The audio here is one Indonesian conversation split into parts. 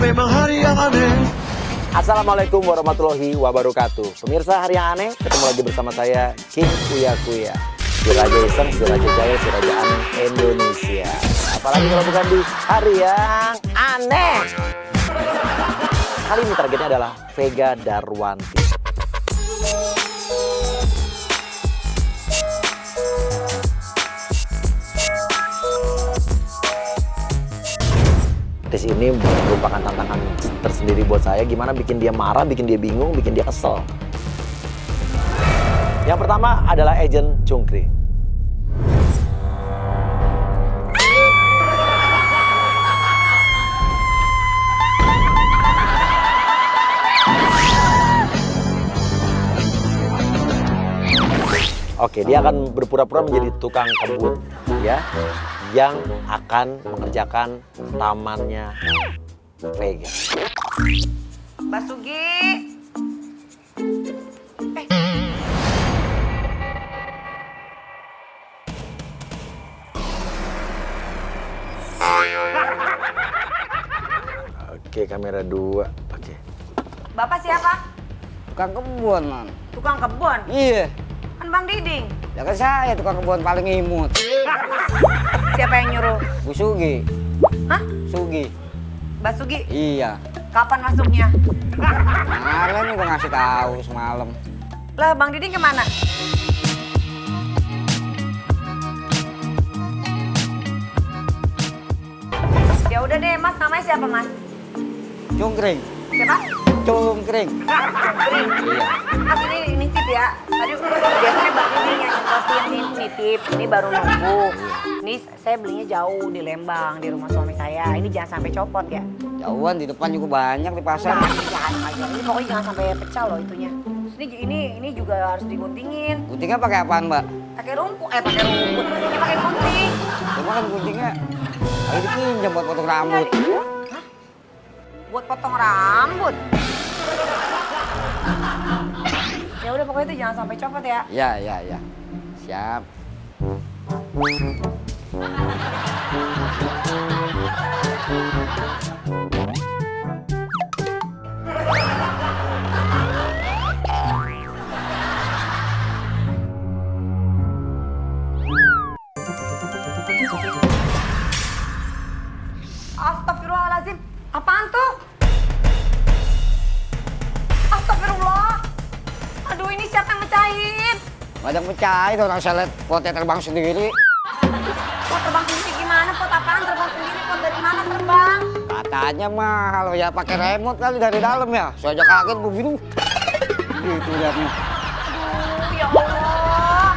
memang hari yang aneh. Assalamualaikum warahmatullahi wabarakatuh. Pemirsa hari yang aneh, ketemu lagi bersama saya King Uya Kuya. Si Raja Iseng, si Raja Jaya, si Raja Aneh Indonesia. Apalagi kalau bukan di hari yang aneh. Kali ini targetnya adalah Vega Darwanti. Tes ini merupakan tantangan tersendiri buat saya. Gimana bikin dia marah, bikin dia bingung, bikin dia kesel. Yang pertama adalah Agent Cungkring. Oke, dia akan berpura-pura menjadi tukang kebun, ya, yang akan mengerjakan tamannya Vega. Mbak Sugi. Oke, kamera 2. Oke. Bapak siapa? Tukang kebun, Man. Tukang kebun? Iya. Kan Bang Diding. Ya kan saya tukang kebun paling imut. Siapa yang nyuruh? Bu Sugi. Hah? Sugi. Mbak Sugi? Iya. Kapan masuknya? Kemarin udah ngasih tahu semalam. Lah Bang Diding kemana? Ya udah deh Mas, namanya siapa Mas? Cungkring. Siapa? Cungkring. Cungkring. Iya. Mas ini nitip ya. Tadi biasanya Bang Diding yang nyetrotin nitip. Ini baru nunggu. Ini saya belinya jauh di Lembang, di rumah suami saya. Ini jangan sampai copot ya. Jauhan di depan juga banyak di pasar. Jangan aja. Ini pokoknya jangan sampai pecah loh itunya. Terus ini juga harus diguntingin. Guntingnya pakai apaan, Mbak? Pakai rumput. Pakai rumput. Ini pakai gunting. Cuma kan guntingnya lagi dipinjam buat potong rambut. Hah? Buat potong rambut. Ya udah pokoknya itu jangan sampai copot ya. Ya. Siap. Astagfirullahaladzim. Apaan tuh? Astagfirullah. Aduh ini siapa yang mecahin? Banyak pecah itu orang saya lihat potnya terbang sendiri. Pot terbang sendiri gimana? Pot apaan terbang sendiri? Pot dari mana terbang? Katanya mah kalau ya pakai remote kali dari dalam ya. Saya aja kaget begini. Gitu lihatnya. Aduh ya Allah.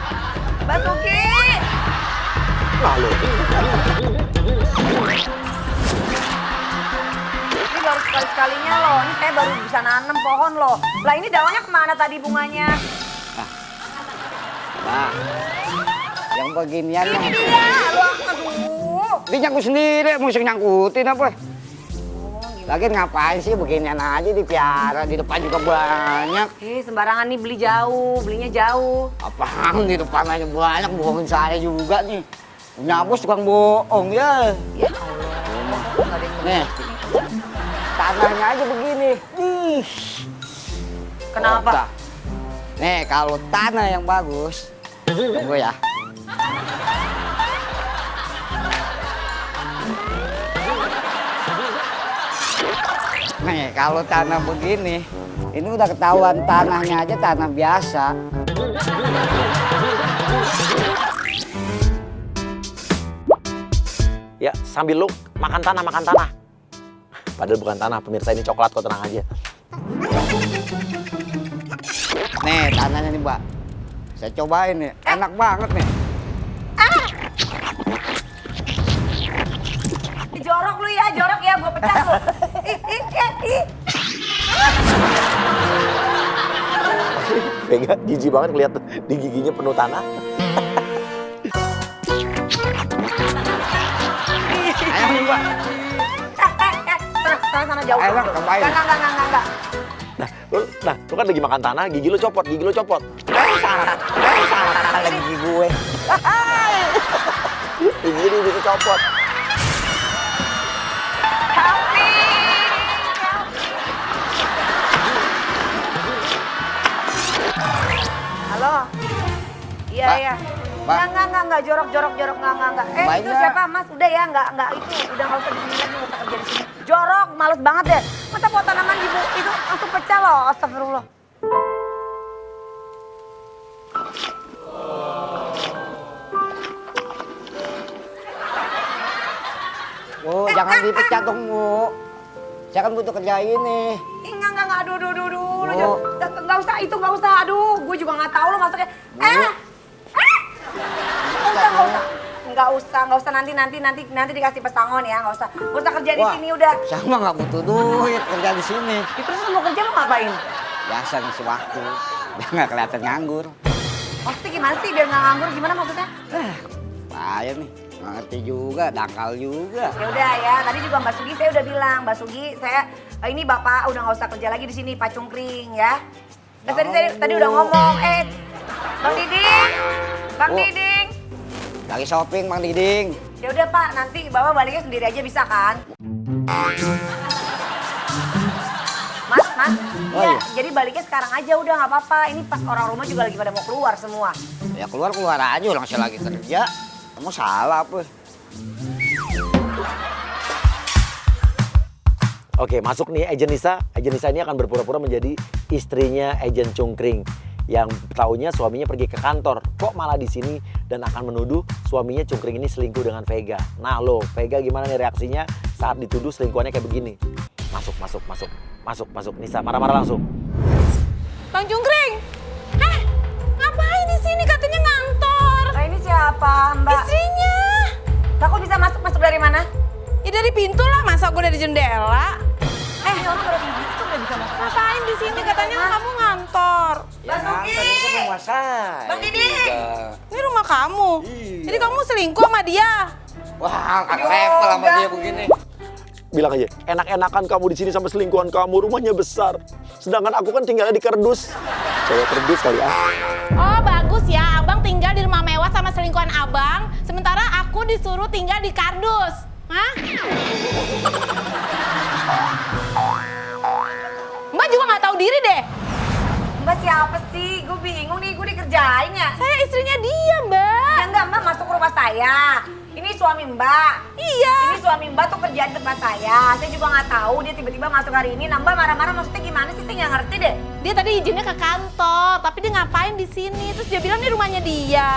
Mbak Suki. Lalu. Ini baru sekali-sekalinya loh. Ini saya baru bisa nanam pohon loh. Lah ini daunnya kemana tadi bunganya? Nah, yang beginian Ini mah. dia. Aduh. Dia nyangkut sendiri, mesti nyangkutin apa? Oh, gimana? Lagian ngapain sih beginian aja dipiara, di depan juga banyak. Sembarangan nih beli jauh, belinya jauh. Apaan di depan aja banyak, bohongin saya juga nih. Punya bos tukang bohong ya. Ya Allah. Nggak ada yang Nih, tanahnya aja begini. Ih. Kenapa? Otak. Nih, kalau tanah yang bagus, tunggu ya. Nih, kalau tanah begini, ini udah ketahuan tanahnya aja tanah biasa. Ya, sambil lu makan tanah, makan tanah. Padahal bukan tanah, pemirsa, ini coklat kok, tenang aja. Nih, tanahnya nih, Mbak. Saya cobain nih, enak banget nih. Jorok lu ya, jorok ya, gua pecah lu. Ih. Vega jijik banget ngeliat di giginya penuh tanah. Ayo nih, Mbak. Sana jauh. Ayo, Bang, cobain. Enggak. Lu kan lagi makan tanah, gigi lu copot. Salah gigi gue. Gigi dia bisa copot. Help me. Halo. Iya, Mbak, iya. Mbak. Enggak, jorok, enggak. Mbak, Itu enggak. siapa, Mas? Udah ya, enggak itu. Udah enggak usah disini lagi, enggak usah kerja di sini. Jorok, males banget deh. Masa pot tanaman ibu itu langsung pecah loh, astagfirullah. Bu, jangan dipecat dong, Bu. Saya kan butuh kerja ini. Ih, enggak, aduh. Bu. Enggak usah, itu enggak usah. Aduh, gue juga enggak tahu lo masuknya. Enggak usah nanti dikasih pesangon ya, enggak usah kerja di Wah, sini udah. Saya mah nggak butuh duit kerja di sini. Terus lo mau kerja lo ngapain? Biasa ngisi waktu. Biar nggak kelihatan nganggur. Maksudnya gimana sih biar nggak nganggur? Gimana maksudnya? Payah nih. Nggak ngerti juga, dangkal juga. Ya udah ya, tadi juga Mbak Sugi saya udah bilang, Mbak Sugi saya ini Bapak udah nggak usah kerja lagi di sini, Pak Cungkring ya. Tadi udah ngomong, Bang Diding, Bang Oh. Diding. Lagi shopping, Bang Diding. Ya udah Pak, nanti Bapak baliknya sendiri aja bisa kan? Mas, Oh, iya, iya. jadi baliknya sekarang aja udah nggak apa-apa. Ini pas orang rumah juga lagi pada mau keluar semua. Ya keluar aja, orang saya lagi kerja. Kamu salah apa? Oke, masuk nih Ejen Nisa. Ejen Nisa ini akan berpura-pura menjadi istrinya Ejen Cungkring yang taunya suaminya pergi ke kantor. Kok malah di sini dan akan menuduh suaminya Cungkring ini selingkuh dengan Vega. Nah lo, Vega gimana nih reaksinya saat dituduh selingkuhannya kayak begini? Masuk. Nisa marah-marah langsung. Bang Cungkring, ngapain di sini? Katanya ngantor. Nah ini siapa Mbak? Istrinya. Lah kok bisa masuk dari mana? Ya dari pintu lah, masa gue dari jendela. Ini orang baru masuk udah bisa masuk. Ngapain di sini? Katanya kamu ngantor. Ya Sugi! nganter itu rumah saya. Bang Diding! Juga. Ini rumah kamu. Iya. Jadi kamu selingkuh sama dia. Wah, kan level sama dia begini. Bilang aja, enak-enakan kamu di sini sama selingkuhan kamu, rumahnya besar. Sedangkan aku kan tinggalnya di kerdus. Cewek kerdus kali ah. Oh bagus ya, abang tinggal di rumah mewah sama selingkuhan abang. Sementara aku disuruh tinggal di kardus. Hah? Mbak juga nggak tahu diri deh. Mbak siapa sih? Gue bingung nih, gue dikerjain ya. Saya istrinya dia, Mbak. Ya enggak, Mbak masuk ke rumah saya. Ini suami Mbak. Iya. Ini suami Mbak tuh kerjaan di tempat saya. Saya juga nggak tahu dia tiba-tiba masuk hari ini. Nah, Mbak marah-marah maksudnya gimana sih? Saya nggak ngerti deh. Dia tadi izinnya ke kantor, tapi dia ngapain di sini? Terus dia bilang ini rumahnya dia.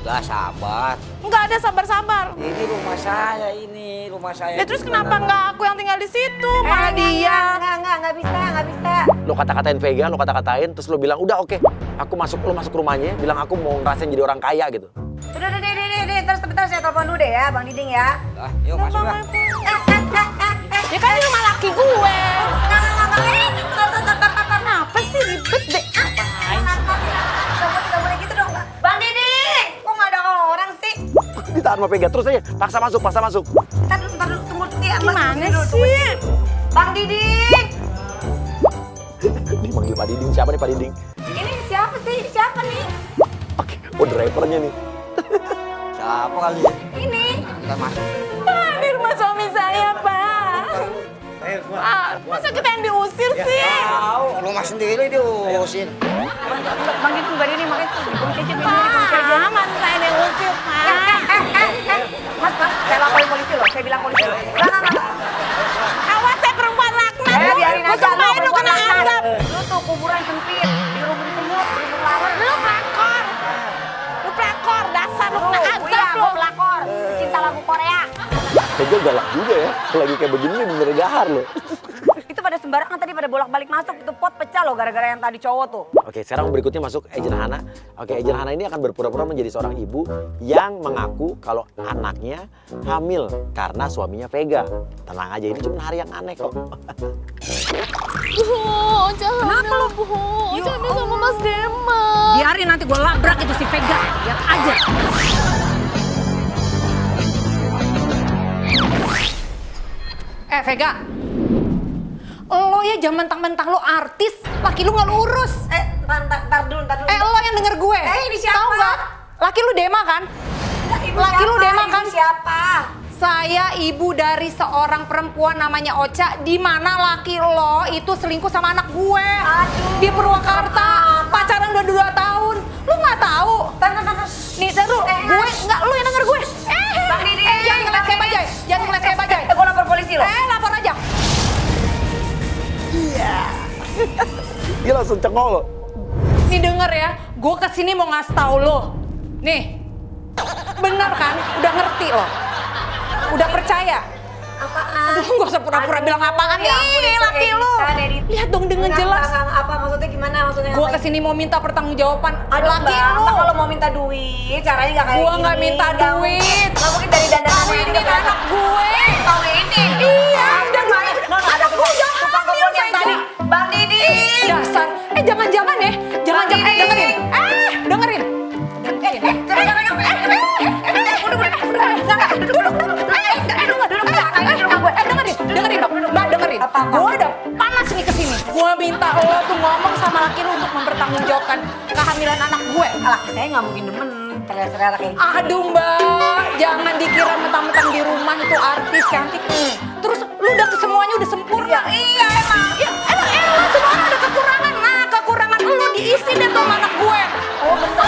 Gak sabar. Nggak ada sabar-sabar. Ini rumah saya ini, rumah saya. Ya terus kenapa nggak aku yang tinggal di situ, malah enggak, dia? Nggak bisa. Lo kata-katain Vega, lo kata-katain, terus lo bilang, udah oke, aku masuk, lo masuk rumahnya, bilang aku mau ngerasain jadi orang kaya gitu. Udah, deh. Terus sebentar saya telepon dulu deh ya, Bang Diding ya. Ah, yuk masuk lah. Ya kan di rumah laki gue. Nggak. Kenapa sih ribet deh? Apain sih? Nggak boleh gitu dong, Mbak. Bang Diding, kok nggak ada orang sih? Ditahan sama Vega, terus aja, paksa masuk. Ntar dulu, tunggu ya. Mbak. Gimana Tunggu dulu. sih? Bang Diding, Dipanggil Pak Diding, siapa nih Pak Diding? ini siapa sih? Ini siapa nih? Oke, oh drivernya nih. Siapa kali ya? Ini. Kita masuk. Pak, di rumah suami saya, Pak. Ah, masa kita yang diusir sih? Tahu, rumah sendiri diurusin. Bang Diding, makanya dikunci aja. Pak, masa saya yang diusir, Pak. Mas, saya laporin polisi loh. Saya bilang polisi loh. Nggak. Awas saya perempuan laknat. Biarin Gua aja. sumpahin lu kena azab. Lu tuh kuburan sempit. Di rumah semut, di rumah lawer. Lu pelakor. Lu pelakor, dasar lu kena azab Iya, lu. gue pelakor. Cinta lagu Korea. Vega galak juga ya, lagi kayak begini nih bener gahar loh. Itu pada sembarangan tadi pada bolak-balik masuk. Itu pot pecah loh gara-gara yang tadi cowok tuh. Oke, sekarang berikutnya masuk Ejen Hana. Oke, Ejen Hana ini akan berpura-pura menjadi seorang ibu yang mengaku kalau anaknya hamil karena suaminya Vega. Tenang aja, ini cuma hari yang aneh kok. Bu, jangan Bu. Jangan sama Mas Dema. Biarin nanti gue labrak itu si Vega. Lihat aja. Vega, lo ya jangan mentang-mentang lo artis, laki lu nggak lu urus. Ntar dulu. Lo yang denger gue. Ini siapa? Tahu nggak? Laki lu Dema kan? Laki lu Dema kan? Ibu siapa? Saya ibu dari seorang perempuan namanya Ocha, di mana laki lo itu selingkuh sama anak gue. Aduh, Di Purwakarta, pacaran udah 2 tahun. Lu nggak tahu? Nih seru, gue nggak, lu yang denger gue. Bang Didi, Jangan ngeliat kayak bajai, jangan ngeliat kayak bajai. Gue lapor polisi loh. Lapor aja. Dia langsung cengol loh. Nih denger ya, gue kesini mau ngasih tahu lo. Nih, bener kan? Udah ngerti lo? Udah percaya? Apaan? Aduh, gak usah pura-pura bilang apaan nih, laki lu. Lihat dong dengan jelas. Apa maksudnya gimana? Maksudnya Gue kesini mau minta pertanggungjawaban laki lu. Kalau mau minta duit, caranya nggak kayak Gue gini. nggak minta duit. Nggak mungkin dari dandanan Kawinin anak gue. Kawinin? Iya, udah duit. Non, ada tukang kebun yang tadi. Bang Didi. Dasar. Jangan-jangan ya. Jangan-jangan. Dengerin. Dengerin. Dengerin dong, Mbak, dengerin. Gue udah panas nih kesini. Gue minta lo tuh ngomong sama laki lu untuk mempertanggungjawabkan kehamilan anak gue. Alah, saya nggak mungkin demen terlihat-terlihat kayak gitu. Aduh Mbak, jangan dikira mentang-mentang di rumah itu artis cantik. Terus lu udah semuanya udah sempurna. Iya emang. Ya, emang semuanya ada kekurangan. Nah, kekurangan lu diisi deh tuh sama anak gue. Oh bener.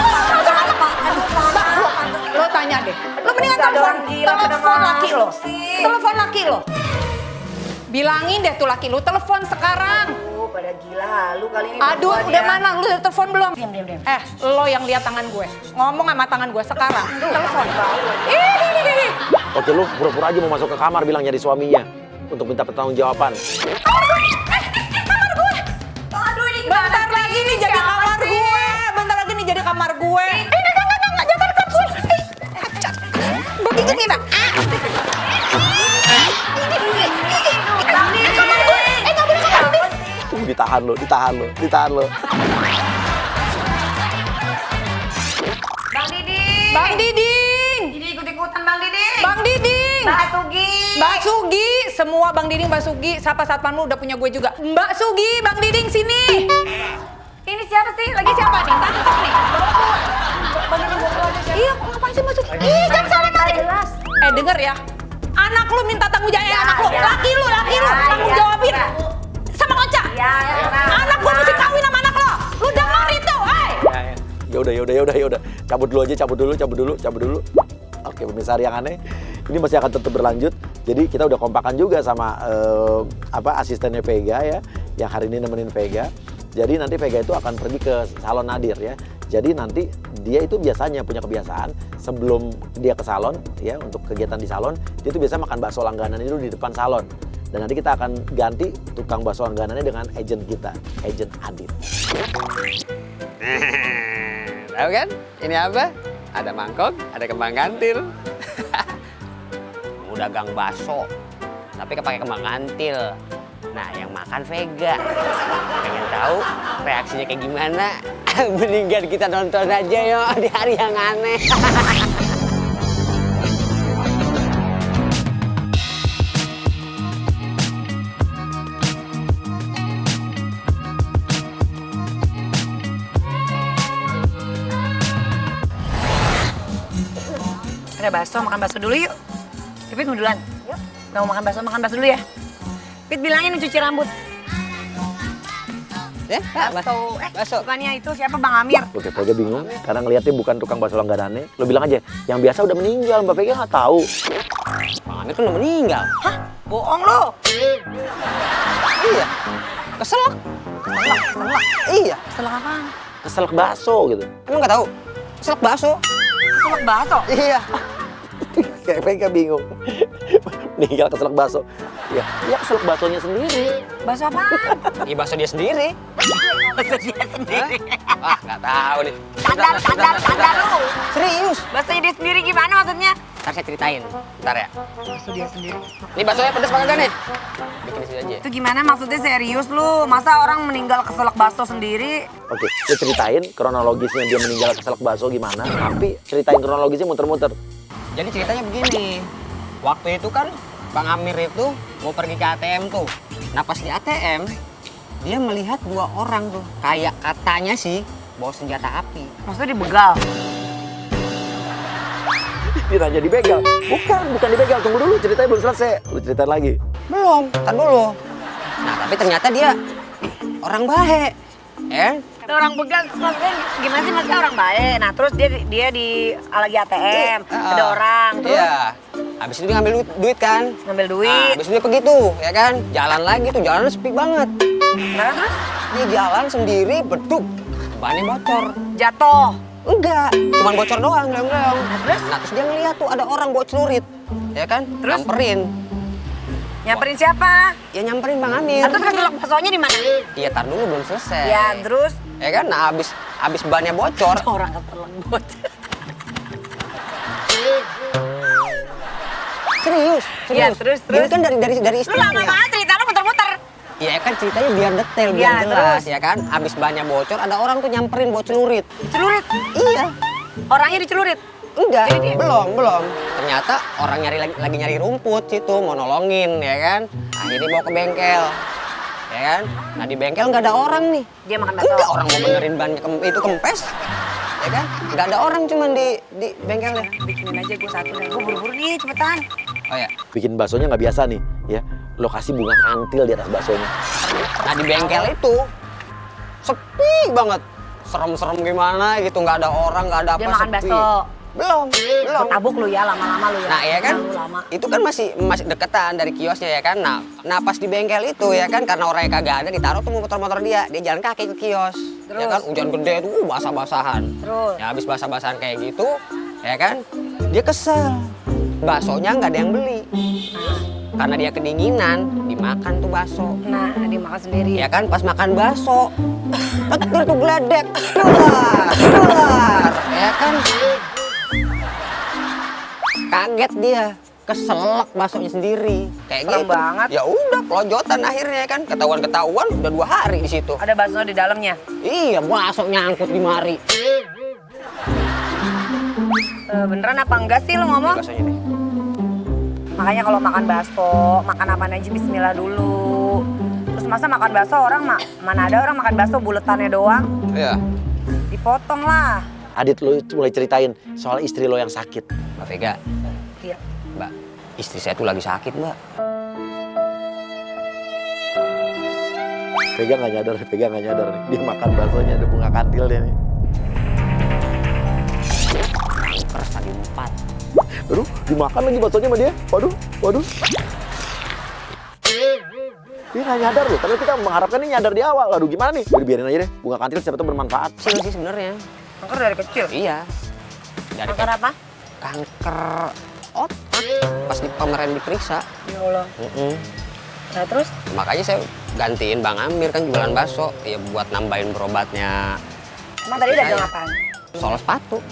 Lo tanya deh. Lo mendingan Ada telepon, orang gila pada telepon laki lo. masuk sih. Telepon laki lo. Bilangin deh tuh laki lo, telepon sekarang. Pada gila, lu kali ini. Aduh, berdua udah dia. mana? Lu udah telepon belum? Diam. Lo yang lihat tangan gue. Ngomong sama tangan gue sekarang. Telepon. Ih. Oke, lu pura-pura aja mau masuk ke kamar bilang nyari suaminya untuk minta pertanggungjawaban. Kamar gue. Aduh ini Bentar lagi nih jadi kamar gue. Bentar lagi nih jadi kamar gue. Enggak, jangan dekat gue. Begitu nih, Mbak. Ditahan lo. Bang Didi. Bang Diding. Ini ikut-ikutan Bang Didi. Bang Diding. Mbak Sugi. Mbak Sugi, semua Bang Diding, Mbak Sugi, siapa satpammu udah punya gue juga. Mbak Sugi, Bang Diding sini. Ini siapa sih? Lagi siapa nih? Tangkap nih. Bang Didi bawa keluar siapa? Iya, ngapain sih masuk? Ih, jangan salah kali. Jelas. Denger ya. Anak lu minta tanggung jawab Ya, anak lu. ya. Laki lu, tanggung Ya, jawabin. ya. Sama Ocha. Ya. Anak gua mesti kawin sama anak lo. Lu denger itu, hei. Ya udah. Cabut dulu. Oke, pemirsa Hari yang Aneh, ini masih akan tetap berlanjut. Jadi kita udah kompakan juga sama asistennya Vega ya, yang hari ini nemenin Vega. Jadi nanti Vega itu akan pergi ke salon Nadir ya. Jadi nanti dia itu biasanya punya kebiasaan sebelum dia ke salon ya, untuk kegiatan di salon, dia itu biasa makan bakso langganan itu di depan salon. Dan nanti kita akan ganti tukang bakso langganannya dengan agent kita, agent Adit. Tahu kan? Ini apa? Ada mangkok, ada kembang kantil. Udah gang bakso, tapi pakai kembang kantil. Nah, yang makan Vega. Pengen tahu reaksinya kayak gimana? Mendingan kita nonton aja yuk di Hari yang Aneh. Ada bakso, makan bakso dulu yuk. Pipit mau duluan. Yuk. Nggak mau makan bakso dulu ya. Pit bilangin cuci rambut. Bakso. Bukannya itu siapa Bang Amir? Oke, Vega bingung karena ngeliatnya bukan tukang bakso langganannya. Lo bilang aja, yang biasa udah meninggal, Mbak Vega nggak tahu. Bang Amir kan udah meninggal. Hah? Bohong lo. Iya. Keselak. Iya. Selak apaan? Keselak bakso gitu. Emang nggak tahu? Keselak bakso. Selak bakso. Iya. Kayak Vega bingung. Meninggal keselak bakso. Ya keselak baksonya sendiri. Bakso apaan? Ini bakso dia sendiri. Bakso dia sendiri. Wah, nggak tahu nih. Tadar lu. Serius. Baksonya dia sendiri gimana maksudnya? Ntar saya ceritain. Ntar ya. Bakso dia sendiri. Ini baksonya pedes banget kan nih? Bikin di sini aja. Itu gimana maksudnya serius lu? Masa orang meninggal keselak bakso sendiri? Oke, dia ceritain kronologisnya dia meninggal keselak bakso gimana. Tapi ceritain kronologisnya muter-muter. Jadi ceritanya begini. Waktu itu kan Bang Amir itu mau pergi ke ATM tuh. Nah pas di ATM, dia melihat dua orang tuh. Kayak katanya sih bawa senjata api. Maksudnya dibegal? Dia nanya dibegal. Bukan dibegal. Tunggu dulu, ceritanya belum selesai. Lu ceritain lagi. Belum, tar dulu. Nah tapi ternyata dia orang baik. Ada orang begal, terus maksudnya gimana sih, maksudnya orang baik. Nah terus dia lagi ATM, ada orang, terus Iya. Habis itu dia ngambil duit kan. ngambil Nah, duit. habis itu dia pergi tuh, ya kan? Jalan lagi tuh, jalannya sepi banget. Nah terus Dia jalan sendiri, beduk. Bannya bocor. jatuh. Enggak, cuman bocor doang, leong-leong. Nah, terus? Dia ngeliat tuh ada orang bawa celurit. Ya kan? Terus? Nyamperin Nyamperin siapa? Ya nyamperin Bang Amir. Nah, terus keselak baksonya di mana? Iya, tar dulu belum selesai. Ya terus Ya kan? Nah, habis bannya bocor. orang keselak bocor. Serius. Iya, terus. Ini kan dari Lu istrinya. lama banget cerita lu muter-muter. Iya kan ceritanya biar detail, Iya, biar jelas terus? ya kan. Habis bannya bocor, ada orang tuh nyamperin bawa celurit. Celurit. Iya. Orangnya dicelurit. Enggak, Jadi dia- belum. Ternyata orang lagi nyari rumput situ, mau nolongin ya kan. Akhirnya dibawa ke bengkel. Ya kan? Nah di bengkel nggak ada orang nih. Dia makan bakso. Enggak, orang mau benerin bannya itu kempes. Ya kan? Nggak ada orang cuman di bengkelnya. Bikinin aja gue satu nih. Gue buru-buru nih, cepetan. Oh ya. Bikin baksonya nggak biasa nih, ya. Lokasi bunga kantil di atas baksonya. Nah di bengkel itu sepi banget. Serem-serem gimana gitu, nggak ada orang, nggak ada apa, Dia makan sepi. bakso. Belum. Gue tabuk lu ya, lama-lama lu ya. Nah iya kan, Lu lama. itu kan masih deketan dari kiosnya ya kan. Nah pas di bengkel itu ya kan, karena orangnya kagak ada, ditaruh tuh motor-motor dia jalan kaki ke kios. Terus? Ya kan, hujan gede tuh basah-basahan. Terus? Ya habis basah-basahan kayak gitu, ya kan, dia kesel. Baksonya nggak ada yang beli. Karena dia kedinginan, dimakan tuh bakso. Nah, dia makan sendiri. Ya kan, pas makan bakso, petir tuh geledek, keluar, ya kan. Kaget dia, keselak baksonya sendiri. Kayak Serem gitu. banget. Ya udah, pelonjotan akhirnya kan. Ketahuan udah 2 hari di situ. Ada bakso di dalamnya. Iya, bakso nyangkut di mari. Beneran apa enggak sih lu ngomong? Baksonya nih. Makanya kalau makan bakso, makan apa aja bismillah dulu. Terus masa makan bakso orang mana ada orang makan bakso buletannya doang? Iya. Dipotong lah. Adit, lo mulai ceritain soal istri lo yang sakit. Mbak Vega, Iya. Mbak, istri saya tuh lagi sakit, Mbak. Vega nggak nyadar nih. Dia makan baksonya ada bunga kantil dia nih. Kanker stadium 4. Aduh, dimakan lagi baksonya sama dia. Waduh. Dia nggak nyadar loh, padahal kita mengharapkan ini nyadar di awal. Aduh gimana nih? Udah biarin aja deh, bunga kantil siapa tuh bermanfaat. Kecil sih sebenarnya. Kanker dari kecil. Iya. Dari Kanker apa? kanker otak pas di pameran diperiksa. Ya Allah. Nah terus? Makanya saya gantiin Bang Amir kan jualan bakso ya buat nambahin berobatnya. Emang tadi dagang apaan? Soal sepatu.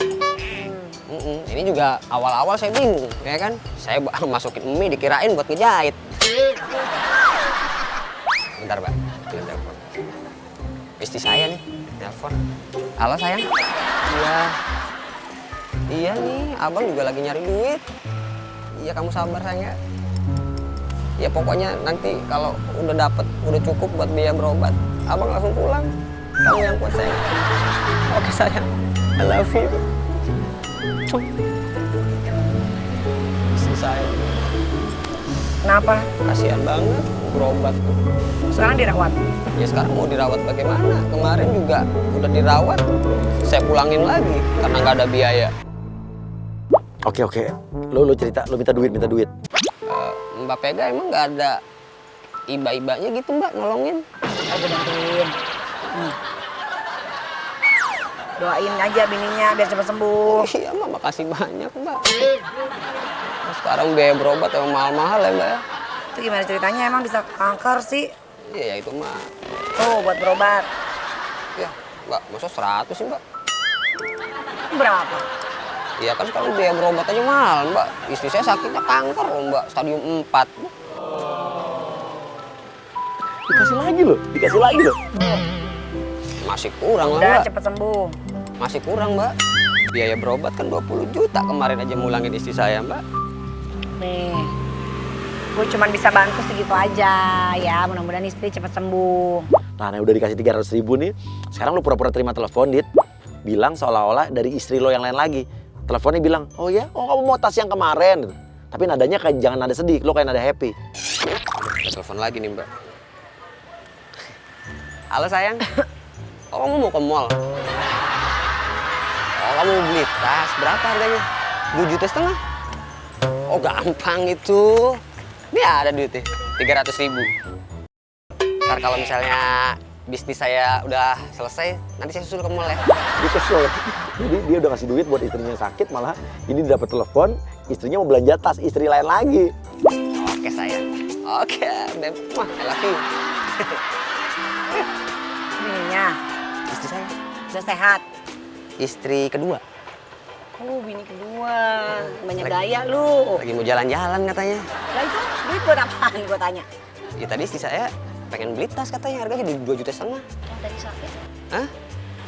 Ini juga awal-awal saya bingung ya kan. Saya masukin mie dikirain buat ngejahit. Bentar Mbak, ada telepon. Istri saya nih, telepon. Halo sayang. Iya nih, abang juga lagi nyari duit. Iya kamu sabar sayang. Ya pokoknya nanti kalau udah dapet, udah cukup buat biaya berobat, abang langsung pulang. Kamu yang kuat sayang. Oke sayang, I love you. Istri saya. Kenapa? Kasihan banget berobat tuh. Sekarang dirawat. Ya sekarang mau dirawat bagaimana? Kemarin juga udah dirawat, saya pulangin lagi karena nggak ada biaya. Oke. Lo cerita, lo minta duit. Mbak Pega emang nggak ada iba-ibanya gitu Mbak nolongin? Ayo bantuin. Doain aja bininya biar cepat sembuh. Iya Mbak, makasih banyak Mbak. Nah, sekarang biaya berobat emang mahal-mahal ya Mbak ya? Itu gimana ceritanya emang bisa kanker sih? Iya ya itu Mbak. Tuh buat berobat. Ya Mbak, masa 100 sih Mbak? Berapa? Iya kan sekarang biaya berobat aja mahal Mbak. Istri saya sakitnya kanker loh Mbak, stadium 4. Dikasih lagi loh. Masih kurang lah Udah Mbak. cepet sembuh. Masih kurang Mbak. Biaya berobat kan 20 juta kemarin aja mulangin istri saya Mbak. Nih, gue cuman bisa bantu segitu aja ya. Mudah-mudahan istri cepet sembuh. Nah, udah dikasih 300.000 nih. Sekarang lo pura-pura terima telepon, Dit. Bilang seolah-olah dari istri lo yang lain lagi. Teleponnya bilang, oh ya, kamu mau tas yang kemarin. Tapi nadanya kayak jangan nada sedih, lo kayak nada happy. Kita telepon lagi nih Mbak. Halo sayang. Oh, kamu mau ke mall? Oh, kamu mau beli tas. Berapa harganya? 2,5 juta? Oh, gampang itu. Ini ada duitnya, 300.000. Ntar kalau misalnya bisnis saya udah selesai, nanti saya susul ke mall ya. Dia kesel. Jadi dia udah ngasih duit buat istrinya yang sakit, malah ini dapat telepon, istrinya mau belanja tas istri lain lagi. Oke sayang. Oke, Beb. Wah, I love you. Bininya Istri saya. udah sehat. Istri kedua. Oh, bini kedua. Banyak gaya lu. Lagi mau jalan-jalan katanya. Lah itu duit buat apaan gua tanya? Ya tadi istri saya pengen beli tas katanya, harganya 2,5 juta. Yang tadi sakit. Hah?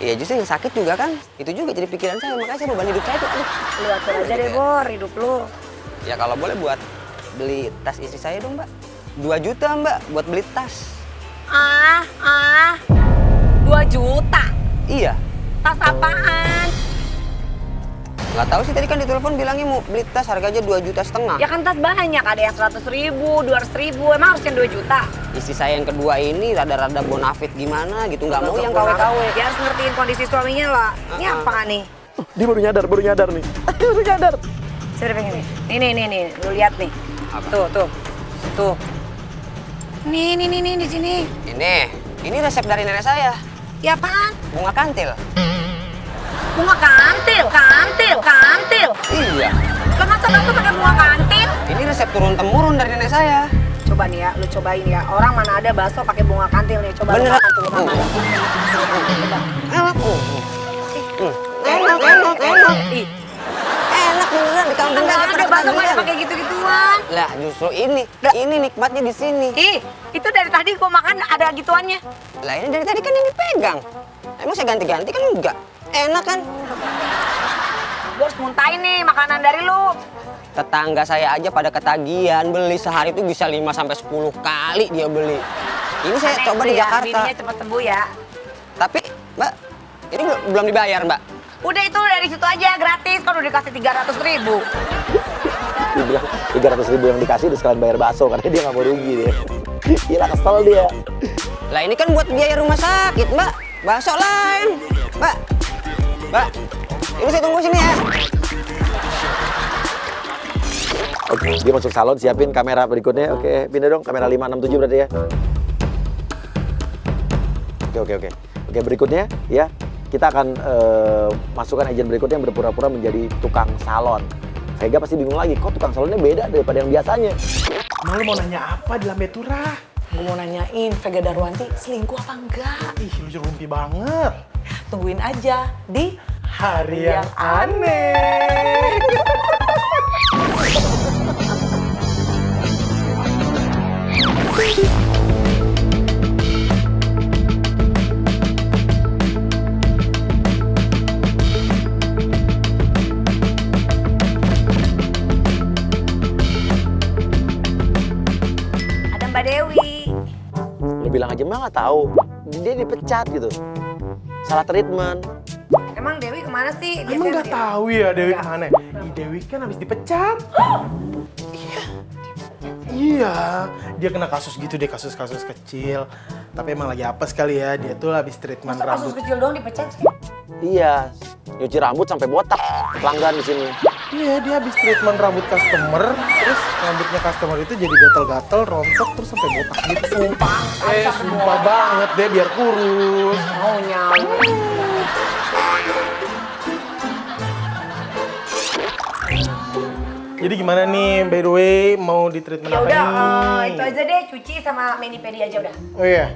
Iya justru yang sakit juga kan. Itu juga jadi pikiran saya, makanya saya beban hidup saya tuh. Aduh. Lu atur aja deh, Bor, hidup lu. Ya kalau boleh buat beli tas istri saya dong, Mbak. 2 juta, Mbak, buat beli tas. 2 juta. Iya. Tas apaan? Nggak tahu sih tadi kan di telepon bilangnya mau beli tas harganya 2,5 juta. Ya kan tas banyak, ada yang 100.000, 200.000, emang harus yang 2 juta? Istri saya yang kedua ini rada-rada bonafit gimana gitu, nggak mau yang KW-KW. Dia harus ngertiin kondisi suaminya lah. Ini apa nih? Dia baru nyadar nih. Baru nyadar. Saya pengen nih. Nih, lu lihat nih. Apa? Tuh. Nih, di sini. Ini resep dari nenek saya. Ya apaan? Bunga kantil. Bunga kantil. Iya. Lah masa bapak pakai bunga kantil? Ini resep turun-temurun dari nenek saya. Coba nih ya, lu cobain ya. Orang mana ada bakso pakai bunga kantil nih. Coba lu Beneran? makan tuh, lu makan. Enak. Enak. Ih, Enak beneran di kampung enggak saya ada pernah bakso ketagihan. pakai gitu-gituan. Lah justru ini nikmatnya di sini. Ih, itu dari tadi gua makan ada gituannya. Lah ini dari tadi kan yang dipegang. Emang saya ganti-ganti kan enggak? Enak kan? Gua harus muntahin nih makanan dari lu. Tetangga saya aja pada ketagihan beli sehari itu bisa 5 sampai 10 kali dia beli. Ini saya Aneh coba tuh di ya, Jakarta. bininya cepet sembuh ya. Tapi, Mbak, ini belum dibayar, Mbak. Udah itu dari situ aja gratis, kan udah dikasih 300.000. Dia bilang 300.000 yang dikasih udah sekalian bayar bakso karena dia nggak mau rugi dia. Gila kesel dia. Lah ini kan buat biaya rumah sakit, Mbak. Bakso lain. Mbak. Ini saya tunggu sini ya. Oke, dia masuk salon, siapin kamera berikutnya. Oke, pindah dong kamera 567 berarti ya. Oke, berikutnya ya. Kita akan masukkan agent berikutnya yang berpura-pura menjadi tukang salon. Vega pasti bingung lagi, kok tukang salonnya beda daripada yang biasanya. Emang lu mau nanya apa di Lambe Turah? Gue mau nanyain Vega Darwanti selingkuh apa enggak? Ih, lu rumpi banget. Tungguin aja di Hari yang aneh. Ada Mbak Dewi. Lu bilang aja mah nggak tahu. Dia dipecat gitu. Salah treatment. Emang Dewi kemana sih? Emang nggak tahu ya Dewi kemana? Ih, Dewi kan habis dipecat. Iya, dia kena kasus gitu deh, kasus-kasus kecil. Tapi emang lagi apa sekali ya, dia tuh habis treatment Masa kasus rambut. kecil doang dipecat sih? Iya, nyuci rambut sampai botak pelanggan di sini. Iya, dia habis treatment rambut customer, terus rambutnya customer itu jadi gatal-gatal, rontok, terus sampai botak gitu. Sumpah. Sumpah banget deh, biar kurus. Mau nyawa. Jadi gimana nih, by the way, mau di treatment Ya apa udah, nih? itu aja deh, cuci sama mani-pedi aja udah. Oh iya.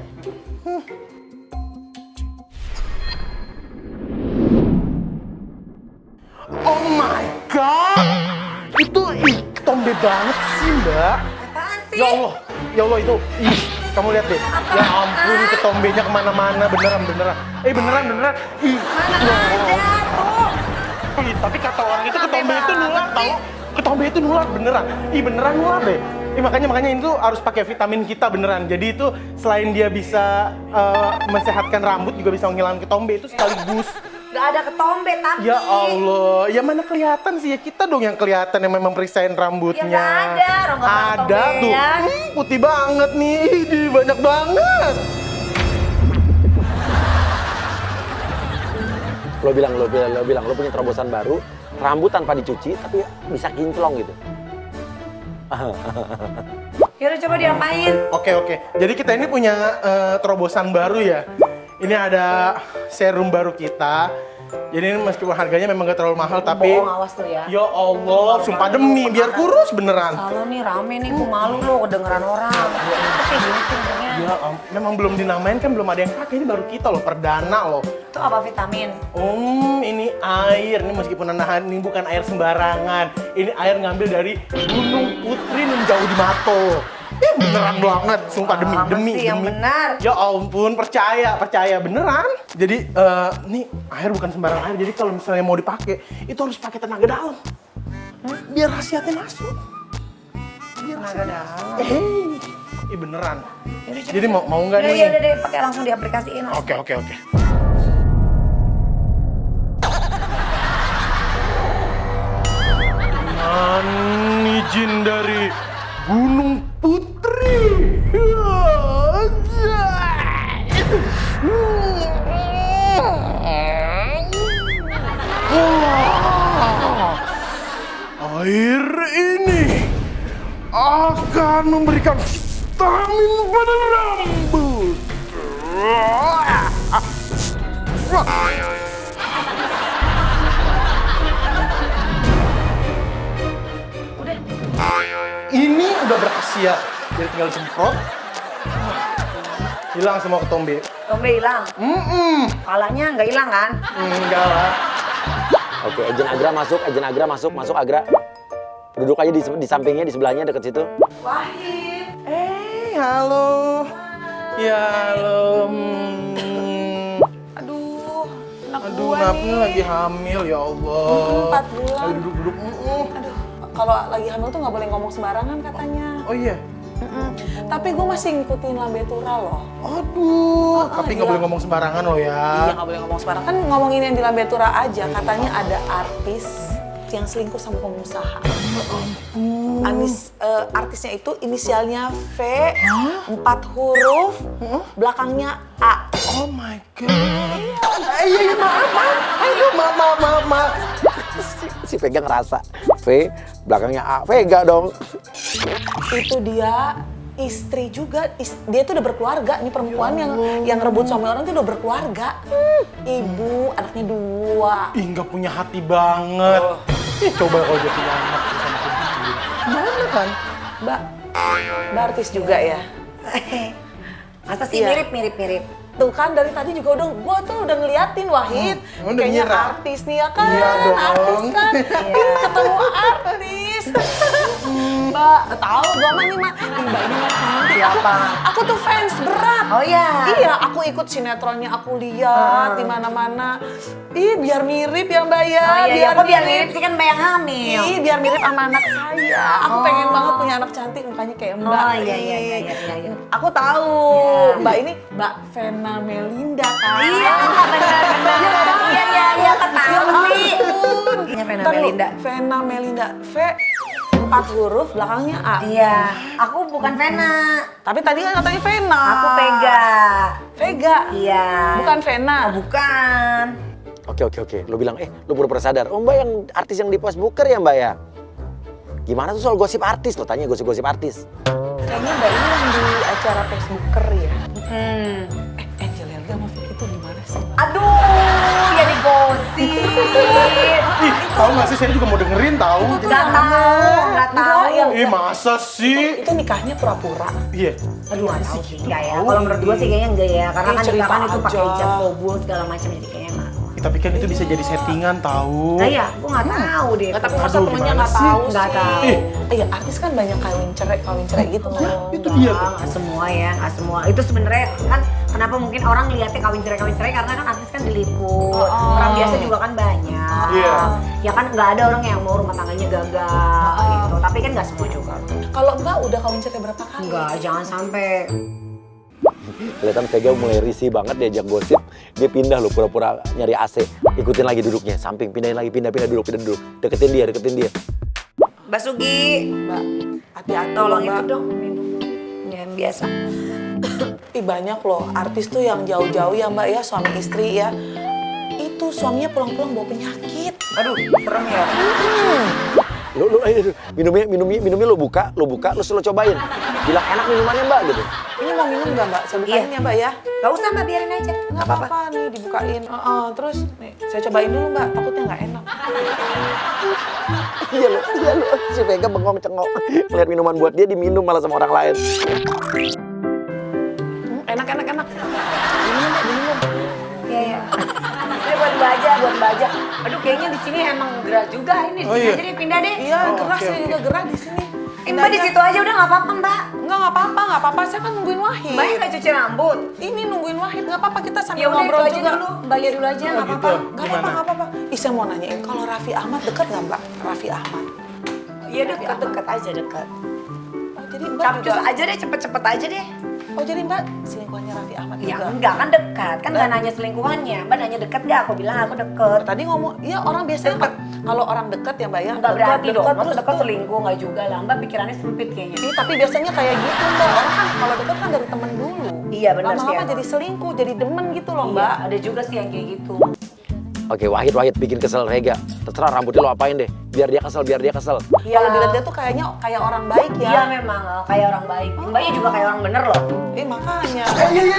Oh my god! Itu tombe banget sih, Mbak. Apaan sih? Ya Allah itu. Ih, kamu lihat deh. Ya ampun, ketombenya kemana-mana, beneran. Beneran. Ih, Mana ada tuh? Ih, tapi kata orang itu ketombe itu nular tau. Ketombe itu nular beneran. Ih, beneran nular deh. Makanya itu harus pakai vitamin kita beneran. Jadi itu selain dia bisa mensehatkan rambut, juga bisa menghilangkan ketombe itu sekaligus. Gak ada ketombe tapi. Ya Allah, ya mana kelihatan sih ya, kita dong yang kelihatan yang memang perisain rambutnya. Ya nggak ada, orang nggak pernah Ada tuh, ketombean. putih banget nih, ih, banyak banget. Lo bilang lo punya terobosan baru, rambut tanpa dicuci tapi bisa kinclong gitu. Yaudah coba diapain? Oke. Jadi kita ini punya terobosan baru ya. Ini ada serum baru kita. Jadi ini meskipun harganya memang gak terlalu mahal tapi Bohong, awas tuh ya. ya Allah, sumpah demi biar kurus beneran. Kalau nih rame nih, gue malu loh kedengeran orang. Tapi gini sebenarnya. Ya, memang belum dinamain kan, belum ada yang pakai. Ini baru kita loh, perdana loh. Itu apa vitamin? Ini air. Ini meskipun nahan, ini bukan air sembarangan. Ini air ngambil dari Gunung Putri yang jauh di Mato. Beneran banget, sumpah demi. Sih yang benar. Ya ampun, percaya beneran. Jadi ini air bukan sembarang air. Jadi kalau misalnya mau dipakai, itu harus pakai tenaga dalam. Biar khasiatnya masuk. Tenaga dalam. Beneran. Jadi mau nggak nih? Ya udah deh, pakai langsung diaplikasiin. Oke. Dengan izin dari Gunung Putri. Air ini akan memberikan vitamin pada rambut. Ini udah berkhasiat. Jadi tinggal semprot. Hilang semua ketombe. Tombe hilang. Palanya nggak hilang kan? Enggak lah. Oke, Ejen Agra masuk Agra. Duduk aja di sampingnya, di sebelahnya deket situ. Wahid. Halo. Ya, halo. Aduh, anak Aduh, gua Napnya nih. lagi hamil, ya Allah. 4 bulan. Ayo duduk. Aduh, kalau lagi hamil tuh nggak boleh ngomong sembarangan katanya. Oh iya? Tapi gue masih ngikutin Lambetura loh. Aduh, tapi nggak iya. boleh ngomong sembarangan loh Iya, ya. nggak boleh ngomong sembarangan. Kan ngomongin yang di Lambetura aja. Katanya ada artis yang selingkuh sama pengusaha. Artisnya itu inisialnya V, 4 huruf, belakangnya A. Oh my God. Iya, maaf. Ayo, maaf. Si Vega ngerasa. V, belakangnya A. Vega dong. Itu dia istri juga, dia tuh udah berkeluarga. Ini perempuan yang rebut suami orang tuh udah berkeluarga. Ibu, anaknya 2. Ih, nggak punya hati banget. Coba kalau dia punya anak sama begitu. Gimana kan? Mbak artis juga ya? Masa sih Iya. mirip? Tuh kan dari tadi juga gua tuh udah ngeliatin Wahid. udah Kayaknya ngira. artis nih ya kan? Iya dong. Artis kan? Ketemu artis. Mbak, tahu gua mah nih Mbak ini mah cantik. Siapa? Aku tuh fans berat. Oh iya. Iya, aku ikut sinetronnya, aku lihat di mana-mana. Ih, biar mirip ya Mbak ya. Oh iya, kok biar mirip sih kan Mbak yang hamil. Ih, biar mirip sama anak saya. Aku pengen banget punya anak cantik, mukanya kayak Mbak. Oh iya. Aku tahu. Iya. Mbak ini Mbak Vena Melinda kan. Iya, benar. Iya, ketahu sih. Ini Vena Ntar lu, Melinda. Vena Melinda. V 4 huruf, belakangnya A. Iya, aku bukan Vena. Tapi tadi kan katanya Vena. Aku Vega. Vega. Iya. Bukan Vena. Oh, bukan. Oke. Lo bilang, lo baru sadar. Oh Mbak yang artis yang di Facebooker ya Mbak ya? Gimana tuh soal gosip artis? Lo tanya gosip-gosip artis. Kayaknya Mbak ini yang di acara Facebooker ya. Angel Elga sama Vicky itu gimana sih? Aduh, jadi gosip. Ih, tahu nggak sih? Saya juga mau dengerin tahu. Nggak tahu. Enggak, Masa sih? Itu nikahnya pura-pura. Iya. Aduh, nggak tahu sih. Enggak ya. Kalau menurut gue sih kayaknya enggak ya. Karena kan cerita nikah kan itu pakai aja. hijab kobul segala macam jadi kayaknya enggak. Tapi kan itu bisa jadi settingan tahu. Nah iya, gue nggak tahu deh. Nggak, tapi masa Aduh, temennya gimana nggak sih? tahu Nggak sih. tahu. Iya, artis kan banyak kawin cerai gitu. Itu dia tuh. Nggak semua ya, nggak semua. Itu sebenarnya kan kenapa mungkin orang ngeliatnya kawin cerai karena kan artis kan diliput. Orang biasa juga kan banyak. Iya. Ya kan nggak ada orang yang mau rumah tangganya gagal gitu. Tapi kan nggak semua juga. Kalau Mbak udah kawin cerai berapa kali? Enggak, jangan sampai. Kelihatan Vega mulai risih banget diajak gosip. Dia pindah loh pura-pura nyari AC. Ikutin lagi duduknya, samping pindahin lagi, pindah duduk. Deketin dia. Mbak Sugi, Mbak, hati-hati tolong Mbak. itu dong minum. Yang biasa. Ih, banyak loh artis tuh yang jauh-jauh ya Mbak ya, suami istri ya. Itu tuh suaminya pulang-pulang bawa penyakit. Aduh, serem ya. Minumnya lu buka, lu selalu cobain. Bilang enak minumannya Mbak gitu. Ini mau minum nggak Mbak? Saya bukain ya Mbak ya. Gak usah Mbak, biarin aja. Nggak apa-apa nih dibukain. Terus nih saya cobain dulu Mbak, takutnya nggak enak. Iya lu. Si Vega bengong cengok. Lihat minuman buat dia diminum malah sama orang lain. Enak. Diminum. Iya. Ini buat Mbak aja. Aduh, kayaknya di sini emang gerah juga. Ini di sini aja deh, pindah deh. Iya, gerah saya juga gerah di sini. Mbak di situ aja udah nggak apa-apa Mbak. Nggak apa-apa. Saya kan nungguin Wahid. Mbak nggak cuci rambut. Ini nungguin Wahid, nggak apa-apa kita sambil Ya udah itu ngobrol aja juga. dulu, Mbaknya dulu aja nggak apa-apa. Nggak apa-apa. Ih, saya mau nanyain kalau Raffi Ahmad dekat nggak Mbak? Raffi Ahmad. Iya dekat aja dekat. Oh, jadi Mbak Capcus juga. aja deh, cepet aja deh. Oh, jadi Mbak selingkuhannya Raffi Ahmad Ya juga? enggak kan dekat, kan nggak nanya selingkuhannya. Mbak nanya deket gak? Aku bilang aku deket. Tadi ngomong, iya orang biasanya Deket. kalau orang dekat ya Mbak ya. Enggak berarti dong, masa terus deket selingkuh nggak juga lah. Mbak pikirannya sempit kayaknya. Iya, tapi biasanya kayak gitu Mbak. Orang kan kalau dekat kan dari temen dulu. Iya, benar sih, Lama-lama emang. jadi selingkuh, jadi demen gitu loh Iya, Mbak. ada juga sih yang kayak gitu. Oke, Wahid bikin kesel Vega. Terserah rambutnya lo apain deh. Biar dia kesel. Iya. Kalau dilihat dia tuh kayaknya kayak orang baik ya. Iya memang kayak orang baik. Mbaknya juga kayak orang bener loh. Makanya. Iya.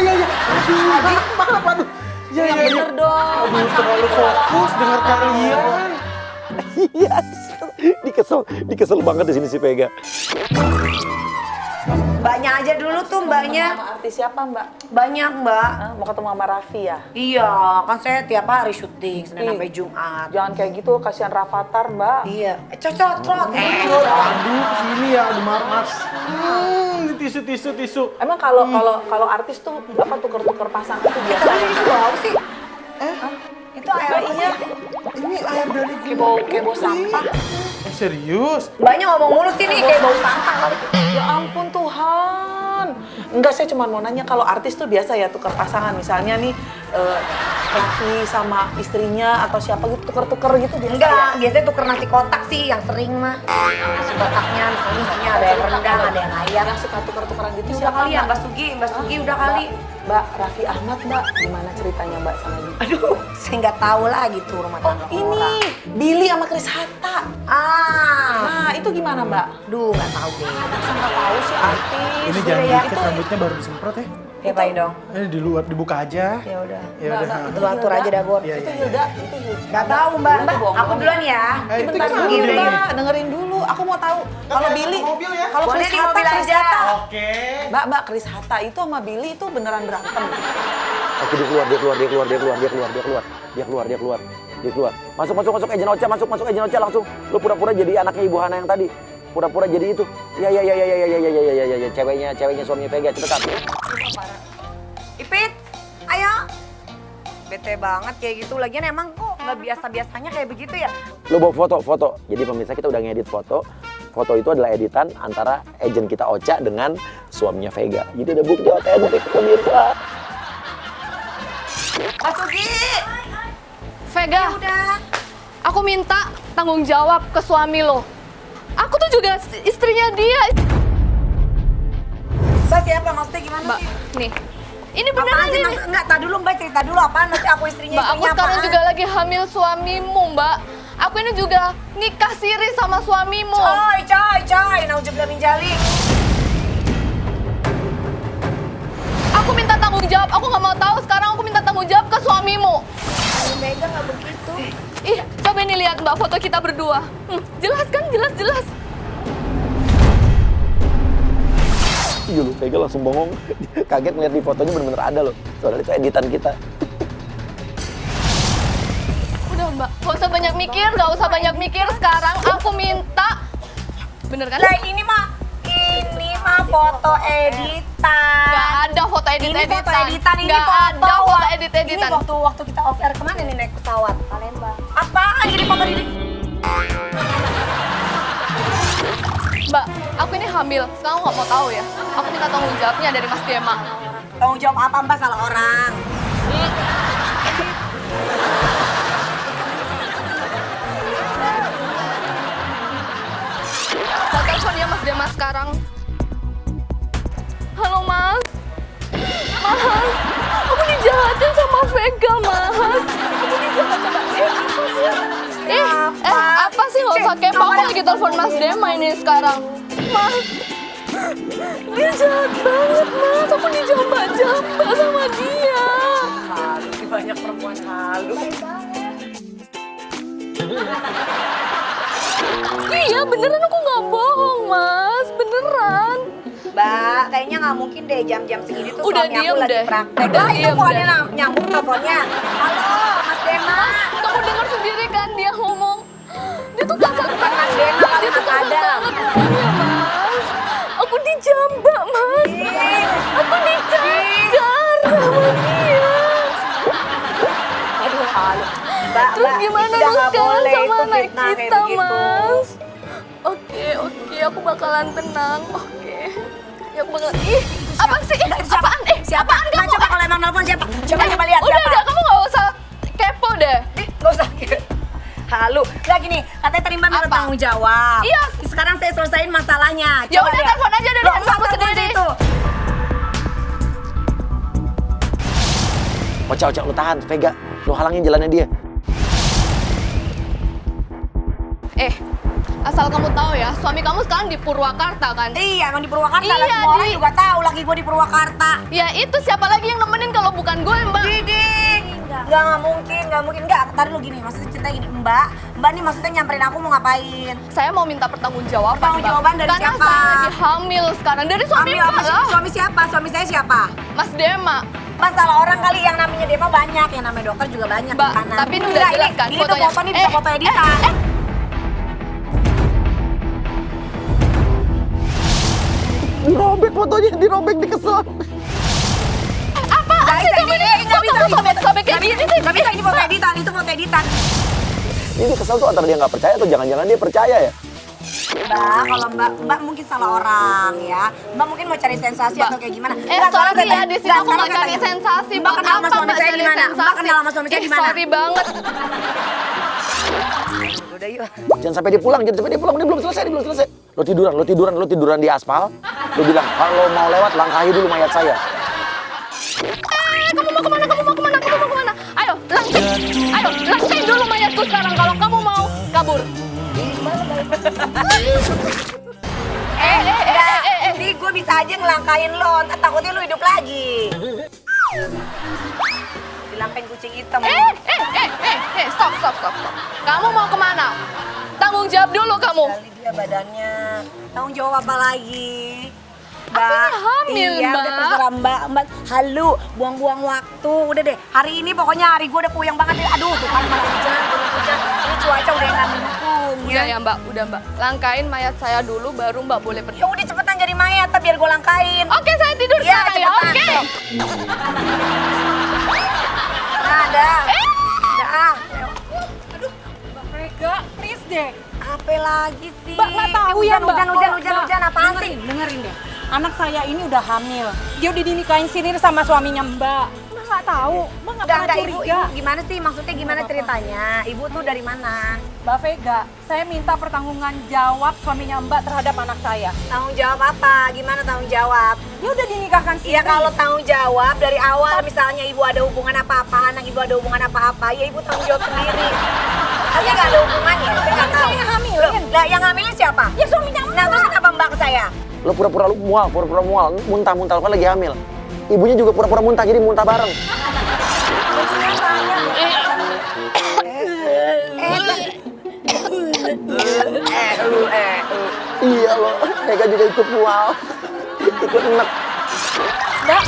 Maaf, aduh. Yang bener dong. Aduh, terlalu fokus dengar kalian. Iya. Dikesel banget di sini si Vega. Mbaknya aja dulu tuh mbaknya. Sama artis siapa Mbak? Banyak Mbak. Mau ketemu sama Raffi ya? Iya, kan saya tiap hari syuting Senin sampai Jumat. Jangan kayak gitu, kasihan Rafathar Mbak. Iya. Cocok. Aduh, sini ya, aduh maaf. Tisu. Emang kalau artis tuh apa tuker-tuker pasangan tuh biasa Tapi ya? itu bau sih. Itu air apa sih? Ini air dari Kayak bau sampah. serius? Mbaknya ngomong mulu sih nih kayak bau sampah kali. Ya ampun Tuhan. Enggak, saya cuma mau nanya kalau artis tuh biasa ya tukar pasangan. Misalnya nih Raffi sama istrinya atau siapa gitu tuker-tuker gitu biasa Enggak, ya? biasanya tuker nasi kotak sih yang sering mah. Nasi kotaknya misalnya isinya ada yang rendang, ada yang ayam. Yang suka tuker-tukeran gitu Udah siapa kali ya Mbak? Mbak Sugi udah kali. Mbak Raffi Ahmad Mbak, gimana ceritanya Mbak sama dia? Aduh, saya nggak tahu lah gitu rumah tangga Ini orang. Billy sama Chris Hatta. Nah, itu gimana Mbak? Duh nggak tahu deh. Masa nggak tahu sih artis. Ini Udah jangan ya, diikat, itu- rambutnya baru disemprot ya. Diapain dong? Ini di luar, dibuka aja. Ya udah. Ya udah. Itu atur aja dah Gor. Iya, Itu iya. Hilda, itu Hilda. Nggak tahu Mbak. Itu bohong. Aku duluan ya. Itu Bentar kan dulu mobil ini. Mbak, dengerin dulu. Aku mau tahu. Kalau Billy, mobil ya? kalau Boleh Chris di Hatta, mobil Chris aja. Hatta. Oke. Mbak, Chris Hatta itu sama Billy itu beneran berantem. Oke, dia keluar. Masuk Ejen Ocha, masuk Ejen Ocha langsung. Lu pura-pura jadi anaknya Ibu Hana yang tadi. Pura-pura jadi itu. Iya, ceweknya suaminya Vega, cepetan. Ipit, ayo. Bete banget kayak gitu. Lagian emang kok nggak biasa-biasanya kayak begitu ya? Lu bawa foto. Jadi pemirsa kita udah ngedit foto. Foto itu adalah editan antara agent kita Ocha dengan suaminya Vega. Jadi ada bukti otentik pemirsa. Mas Sugi, Vega, udah. aku minta tanggung jawab ke suami lo. Aku tuh juga istrinya dia. Mbak siapa? Maksudnya gimana Mbak, sih? nih. Ini Apaan beneran sih? ini. Enggak, tak dulu Mbak cerita dulu apaan nanti aku istrinya. Mbak, aku sekarang juga lagi hamil suamimu, Mbak. Aku ini juga nikah siri sama suamimu. Coy, nauzubillah min dzalik. Aku minta tanggung jawab. Aku nggak mau tahu sekarang. Aku minta tanggung jawab ke suamimu. Mega nggak begitu. Ih, coba ini lihat Mbak foto kita berdua. Jelas kan? Jelas. Iya lu, Vega langsung bengong. Kaget ngeliat di fotonya bener-bener ada loh. Soalnya itu editan kita. Udah Mbak, nggak usah banyak mikir sekarang. Aku minta, bener kan? Lah ini mah foto editan. Nggak ada foto Ini edit-editan. foto editan, ini Nggak foto. ada foto edit-editan. Ini waktu kita off air kemana nih naik pesawat? Palembang. Apaan jadi foto ini? Mbak, aku ini hamil. Sekarang aku nggak mau tahu ya. Aku minta tanggung jawabnya dari Mas Dema. Tanggung jawab apa Mbak, salah orang? Saya telepon ya Mas Dema sekarang. Halo Mas. Mas, aku dijahatin sama Vega Mas. Aku dijahatin Apa sih nggak usah kepo, aku lagi telepon Mas Dema ini sekarang. Mas, dia jahat banget Mas, aku dijamba-jamba sama dia. Halu, banyak perempuan halu. Iya beneran, aku nggak bohong Mas, beneran. Mbak, kayaknya nggak mungkin deh jam-jam segini tuh Udah suami aku diem lagi deh. praktek. Udah Lah itu diem kok deh. ada nyambung teleponnya. Halo, Mas Dema. Kamu dengar sendiri kan dia ngomong. Dia tuh kasar Bukan banget. Mas Dema, Dia tuh Mas kasar Adam. banget ngomongnya Mas. Aku dijamba Mas. Aku dicagar sama dia. Aduh, halu. Mbak, Terus Mbak, gimana udah dong nggak sekarang boleh sama itu anak fitnah kayak kita begitu. Mas? Oke, aku bakalan tenang. Oke. Ya aku bakalan. Apa sih? Apaan? Apaan kamu? Coba kalau emang nelfon siapa? Coba lihat Udah, siapa. kamu nggak usah kepo deh. Nggak usah. Halu. Nggak gini, katanya terima minta Apa? tanggung jawab. Iya. Sekarang saya selesaiin masalahnya. Ya Coba udah, deh. telepon aja dari Loh, handphone aku telepon sendiri. situ. Oca, lu tahan, Vega. Lu halangin jalannya dia. Asal kamu tahu ya, suami kamu sekarang di Purwakarta kan? Iya, emang di Purwakarta. Iya, Lagi semua orang di- juga tahu lagi gue di Purwakarta. Ya itu siapa lagi yang nemenin kalau bukan gue, Mbak? Didik. Nggak mungkin. Nggak, tadi lu gini, maksudnya cerita gini, Mbak nih maksudnya nyamperin aku mau ngapain? Saya mau minta pertanggungjawaban, Pertanggungjawaban Mbak. dari Karena siapa? saya lagi hamil sekarang dari suami Ambil apa Mbak sih? lah. Suami siapa? Suami saya siapa? Mas Dema. Masalah orang kali yang namanya Dema banyak, yang namanya dokter juga banyak. Mbak, di sana. tapi ini udah Enggak, jelas kan ini tuh fotonya? foto nih bisa foto editan. Dirobek fotonya, dirobek, dikesel. Apa? Nggak bisa, Kamu ini nggak bisa, foto sobek-sobek kayak gini sih. Nggak bisa, ini foto editan, itu foto editan. Ini kesel tuh antara dia nggak percaya atau jangan-jangan dia percaya ya? Mbak, kalau Mbak mungkin salah orang ya. Mbak mungkin mau cari sensasi Mbak. atau kayak gimana? Sorry sekarang saya ya, tanya- di sini nggak, aku nggak sekarang saya cari tanya. sensasi. Mbak kenal sama suami saya cari di mana? Mbak sensasi? kenal sama suami saya di mana? Sorry banget. Udah yuk. Jangan sampai dia pulang, dia belum selesai. Lo tiduran di aspal. Lo bilang, kalau mau lewat langkahi dulu mayat saya. Kamu mau kemana? Ayo, langkain dulu mayatku sekarang kalau kamu mau kabur. Jadi gue bisa aja ngelangkain lo, ntar takutnya lo hidup lagi. Dilangkain kucing hitam. Stop. Kamu mau kemana? Tanggung jawab dulu kamu. Kali dia badannya. Tanggung jawab apa lagi? Aku ini hamil, iya, Mbak. udah terserah Mbak. Halu, buang-buang waktu. Udah deh, hari ini pokoknya hari gue udah puyeng banget. Aduh, tuh kan malah hujan. Ini cuaca udah nggak mendukung Udah ya Mbak, udah Mbak. Langkain mayat saya dulu, baru Mbak boleh pergi. Ya udah cepetan jadi mayat, tapi biar gue langkain. Oke, saya tidur Iya, sekarang ya, cepetan. oke. Nah, dah. Dah. Aduh, Mbak Vega, please deh. Apa lagi sih? Mbak nggak tahu ya Mbak. Hujan, apaan sih? Dengerin deh. Anak saya ini udah hamil. Dia udah dinikahin sendiri sama suaminya Mbak. Mbak nggak tahu. Mbak nggak pernah Ibu, curiga. gimana sih? Maksudnya gimana ceritanya? Ibu tuh dari mana? Mbak Vega, saya minta pertanggungan jawab suaminya Mbak terhadap anak saya. Tanggung jawab apa? Gimana tanggung jawab? Dia udah dinikahkan sendiri. Iya kalau tanggung jawab dari awal misalnya ibu ada hubungan apa-apa, anak ibu ada hubungan apa-apa, ya ibu tanggung jawab sendiri. Tapi nggak ada hubungannya, saya nggak tahu. Saya yang hamilin. Loh, lah yang hamilin siapa? Ya suaminya Mbak. Nah terus kenapa mbak ke saya? Lo pura-pura mual, muntah-muntah, lo kan lagi hamil. Ibunya juga pura-pura muntah, jadi muntah bareng. Iya lo, Vega juga ikut mual, ikut enek. Mbak,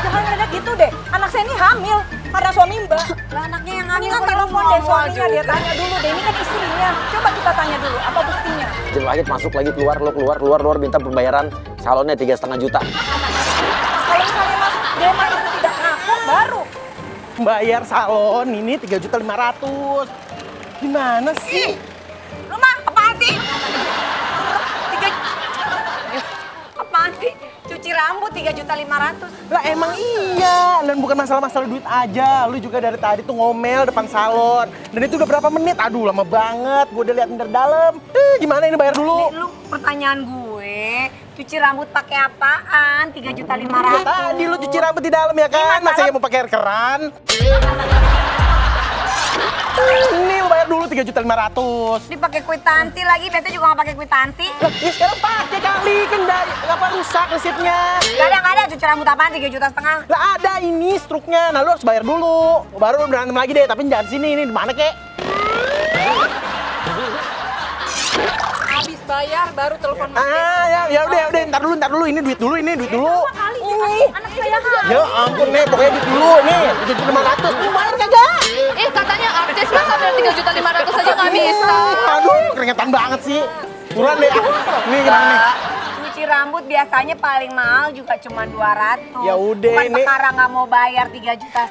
jangan ngeliat gitu deh. Anak saya ini hamil karena suami Mbak. Lah anaknya yang hamil Mendingan kok telepon yang deh mual suaminya, dia juga. tanya dulu deh. Ini kan istrinya. Coba kita tanya dulu, apa buktinya? Jin Wahid masuk lagi, keluar, minta pembayaran salonnya 3,5 juta. Kalau misalnya Mas Dema itu tidak ngaku, baru. Bayar salon ini 3.500.000. Gimana sih? Rumah apaan sih? Apaan sih? Cuci rambut 3.500.000. Lah emang iya, dan bukan masalah duit aja. Lu juga dari tadi tuh ngomel depan salon. Dan itu udah berapa menit? Aduh lama banget, gue udah liatin dari dalam. Gimana ini bayar dulu? Lu pertanyaan gue, cuci rambut pakai apaan? 3.500.000. Tadi lu cuci rambut di dalam ya kan? Masa yang mau pakai air keran? Ini lu bayar bayar dulu 3.500.000. Dipakai kwitansi lagi, biasanya juga nggak pakai kwitansi. Lah, ya sekarang pakai kali kan dari apa rusak resipnya. Gak ada cuci rambut apaan 3,5 juta. Lah ada ini struknya. Nah lu harus bayar dulu. Baru lu berantem lagi deh, tapi jangan sini ini di mana kek? Habis bayar baru telepon Mas Ya udah, ntar dulu, ini duit dulu. Kali Ini. anak saya hamil. Ya ampun nih, pokoknya duit dulu nih, 3.500.000. Lu bayar kagak? Katanya artis masa bayar 3.500.000 aja nggak bisa. Aduh, keringetan banget sih. Kurang deh. Nih, gimana nih? Cuci rambut biasanya paling mahal juga cuma 200. Ya udah, Bukan ini. perkara nggak mau bayar 3,5 juta.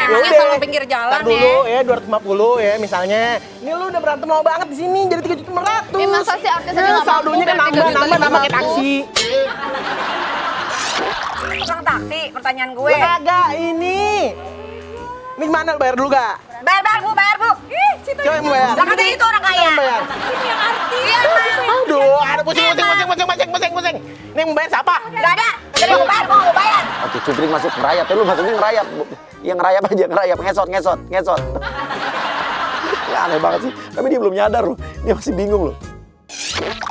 Emangnya selalu pinggir jalan Ntar dulu ya 250 ya misalnya. Ini lu udah berantem lama banget di sini jadi 3.500.000. Masa sih artis aja nggak mampu saldonya kan bayar nambah kayak 3.500.000. taksi. Tukang taksi, pertanyaan gue. Kagak ini. Ini gimana lu bayar dulu gak? Bayar bu. Ih, situ. Coba yang mau bayar. Lah katanya itu orang kaya. Yang bayar. Ini yang artis. Iya, Bang. Aduh, ada pusing. Ini yang bayar siapa? Gak ada. Jadi mau bayar, mau bayar. Oke, cupring masuk ngerayap. Lu masuknya ngerayap. Yang ngerayap aja, ngerayap. Ngesot. Ya aneh banget sih. Tapi dia belum nyadar loh. Dia masih bingung loh.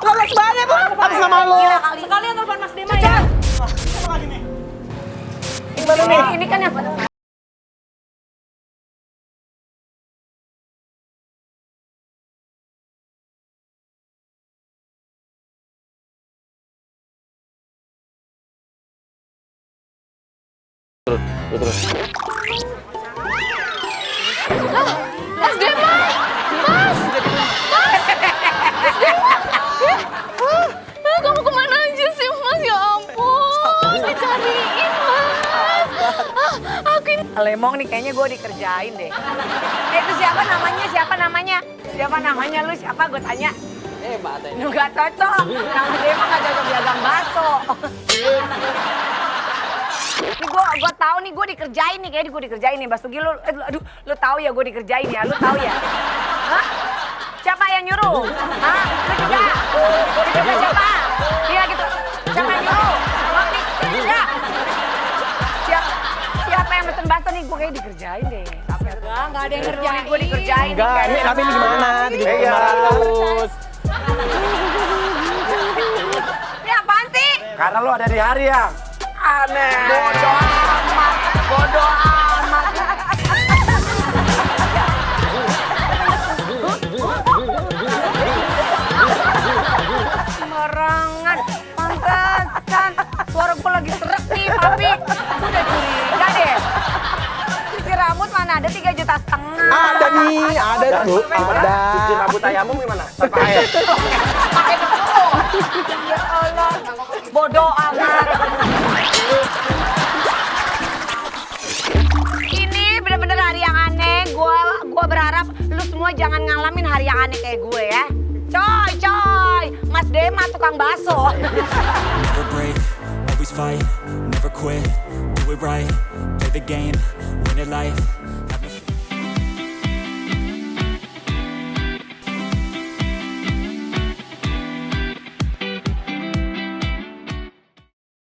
Lolos banget loh. Atas nama lo. Gila kali. Sekalian telepon Mas Dema ya. Gimana nih? Ini kan yang Terus. Mas Dema! Mas Dema! Kamu kemana aja sih, Mas? Ya ampun, dicariin, Mas. Aku ini... Lemong nih kayaknya gue dikerjain deh. Itu siapa namanya? Lu siapa? Gue tanya. Mbak Ate. Lu gak cocok. Nama dia emang gak cocok dagang bakso. Ini gue tahu nih gue dikerjain nih, kayaknya gue dikerjain nih. Basuki lu, aduh, lu tahu ya gue dikerjain ya, lu tahu ya? Hah? Siapa yang nyuruh? Hah? Lu juga? Siapa? Iya gitu. Siapa yang nyuruh? Lu juga? Siapa yang mesen bakso nih? Gue kayak dikerjain deh. Enggak ada yang ngerjain. Gue dikerjain. Enggak, ini tapi ini gimana? 3.500. Ini apaan sih? Karena lu ada di hari ya. Aneh. Bodoh amat. Merengan, pantesan. Suara gue lagi serak nih, papi. Udah curiga deh. Cuci rambut mana ada 3,5 juta. Ada nih, ada tuh. Ada. Cuci rambut ayammu gimana? Tanpa air. Pakai dulu. Ya Allah. Bodoh amat. Ini bener-bener hari yang aneh. Gua berharap lu semua jangan ngalamin hari yang aneh kayak gue ya. Coy, Mas Dema tukang bakso. Never break, always fight, never quit, do it right, play the game, win it life.